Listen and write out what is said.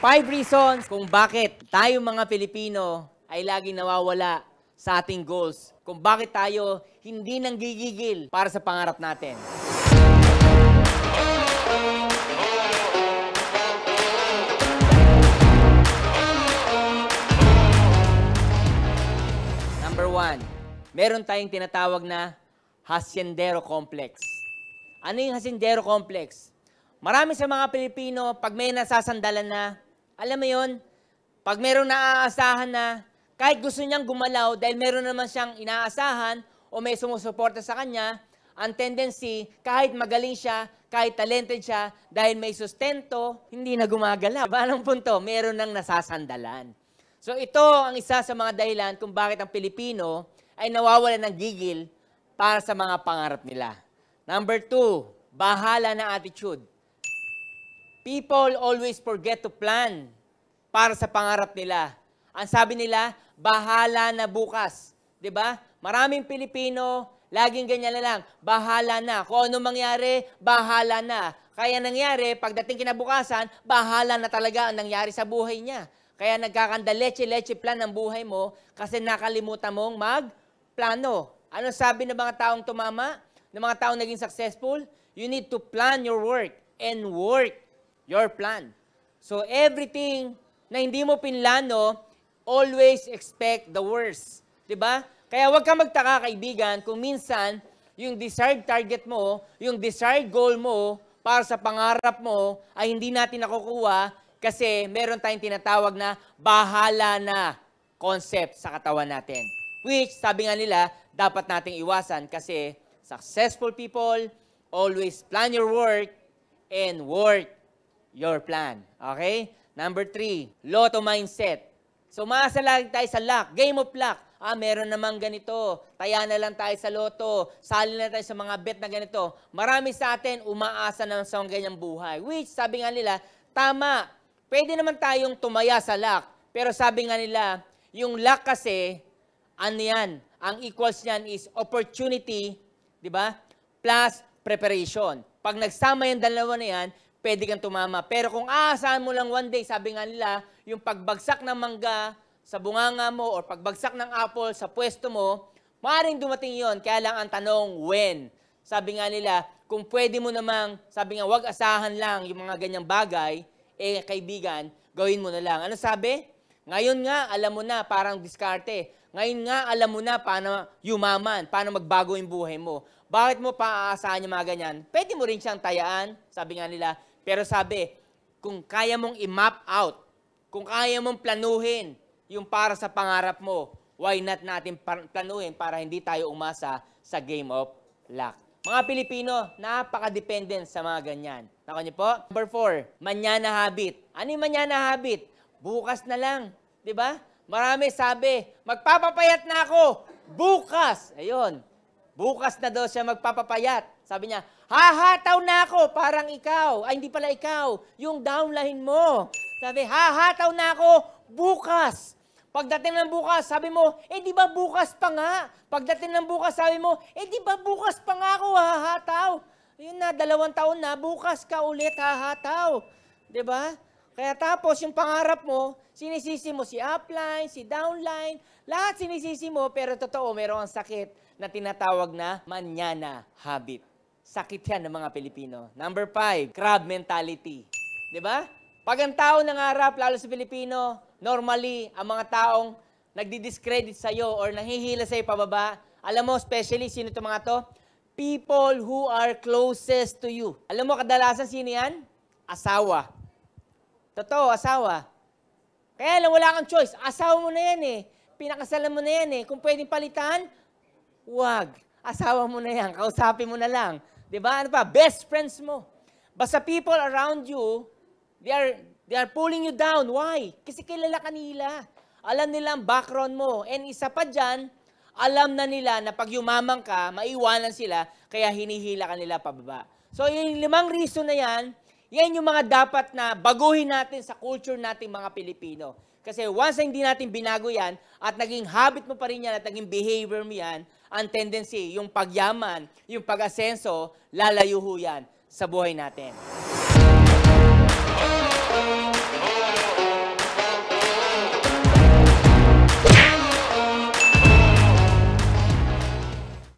5 reasons kung bakit tayo mga Pilipino ay laging nawawala sa ating goals. Kung bakit tayo hindi nanggigigil para sa pangarap natin. Number 1, meron tayong tinatawag na hasyendero complex. Ano yung hasyendero complex? Marami sa mga Pilipino, pag may nasasandalan na, alam mo yun, pag meron naaasahan na, kahit gusto niyang gumalaw dahil meron naman siyang inaasahan o may sumusuporta sa kanya, ang tendency, kahit magaling siya, kahit talented siya, dahil may sustento, hindi na gumagalaw. Anong punto? Meron nang nasasandalan. So ito ang isa sa mga dahilan kung bakit ang Pilipino ay nawawalan ng gigil para sa mga pangarap nila. Number 2, bahala na attitude. People always forget to plan para sa pangarap nila. Ang sabi nila, bahala na bukas. 'Di ba? Maraming Pilipino, laging ganyan na lang, bahala na. Kung ano mangyari, bahala na. Kaya nangyari, pagdating kinabukasan, bahala na talaga ang nangyari sa buhay niya. Kaya nagkakanda leche-leche plan ng buhay mo kasi nakalimutan mong magplano. Ano sabi ng mga taong tumama? Ng mga taong naging successful? You need to plan your work and work your plan. So everything na hindi mo pinlano, always expect the worst. Diba? Kaya huwag kang magtaka, kaibigan, kung minsan yung desired target mo, yung desired goal mo para sa pangarap mo ay hindi natin nakukuha kasi meron tayong tinatawag na bahala na concept sa katawan natin. Which, sabi nga nila, dapat nating iwasan kasi successful people always plan your work and work your plan. Okay? Number 3, lotto mindset. So, maasa lang tayo sa luck. Game of luck. Meron namang ganito. Taya na lang tayo sa lotto. Sali na tayo sa mga bet na ganito. Marami sa atin umaasa na sa ganyang buhay. Which, sabi nga nila, tama. Pwede naman tayong tumaya sa luck. Pero sabi nga nila, yung luck kasi, ano yan? Ang equals niyan is opportunity, di ba? Plus preparation. Pag nagsama yung dalawa na yan, pwede kang tumama. Pero kung aasahan mo lang one day, sabi nga nila, yung pagbagsak ng mangga sa bunganga mo or pagbagsak ng apple sa pwesto mo, maaaring dumating yon. Kaya lang ang tanong, when? Sabi nga nila, kung pwede mo namang, sabi nga, wag asahan lang yung mga ganyang bagay, kaibigan, gawin mo na lang. Ano sabi? Ngayon nga, alam mo na, parang diskarte. Ngayon nga, alam mo na paano yumaman, paano magbago yung buhay mo. Bakit mo pa aasahan yung mga ganyan? Pwede mo rin siyang tayaan, sabi nga nila. Pero sabi, kung kaya mong i-map out, kung kaya mong planuhin yung para sa pangarap mo, why not natin planuhin para hindi tayo umasa sa game of luck. Mga Pilipino, napaka-dependent sa mga ganyan. Nako niyo po? Number 4, manyana habit. Ano yung manyana habit? Bukas na lang. Di ba? Marami sabi, magpapapayat na ako. Bukas. Ayun. Bukas na daw siya magpapapayat. Sabi niya, hahataw na ako, parang ikaw. Ay, hindi pala ikaw. Yung downline mo. Sabi, hahataw na ako bukas. Pagdating ng bukas, sabi mo, di ba bukas pa nga? Pagdating ng bukas, sabi mo, di ba bukas pa nga ako hahataw? Yun na, 2 taon na, bukas ka ulit hahataw. Di ba? Kaya tapos, yung pangarap mo, sinisisi mo si upline, si downline, lahat sinisisi mo, pero totoo, meron ang sakit na tinatawag na manyana habit. Sakit yan ng mga Pilipino. Number 5, crab mentality. Diba? Pag ang tao nangarap, lalo sa Pilipino, normally, ang mga taong nagdi-discredit sa'yo or nanghihila sa'yo pababa, alam mo, especially, sino itong mga to? People who are closest to you. Alam mo, kadalasan, sino yan? Asawa. Totoo, asawa. Kaya lang, wala kang choice. Asawa mo na yan eh. Pinakasalan mo na yan eh. Kung pwedeng palitan, wag. Asawa mo na yan. Kausapin mo na lang. Diba? Ano pa? Best friends mo. Basta people around you, they are pulling you down. Why? Kasi kilala ka nila. Alam nila ang background mo. And isa pa dyan, alam na nila na pag yumamang ka, maiwanan sila, kaya hinihila ka nila pababa. So yung 5 reason na yan yung mga dapat na baguhin natin sa culture nating mga Pilipino. Kasi once na hindi natin binago yan, at naging habit mo pa rin yan, at naging behavior mo yan, ang tendency, yung pagyaman, yung pag-asenso, lalayo ho yan sa buhay natin.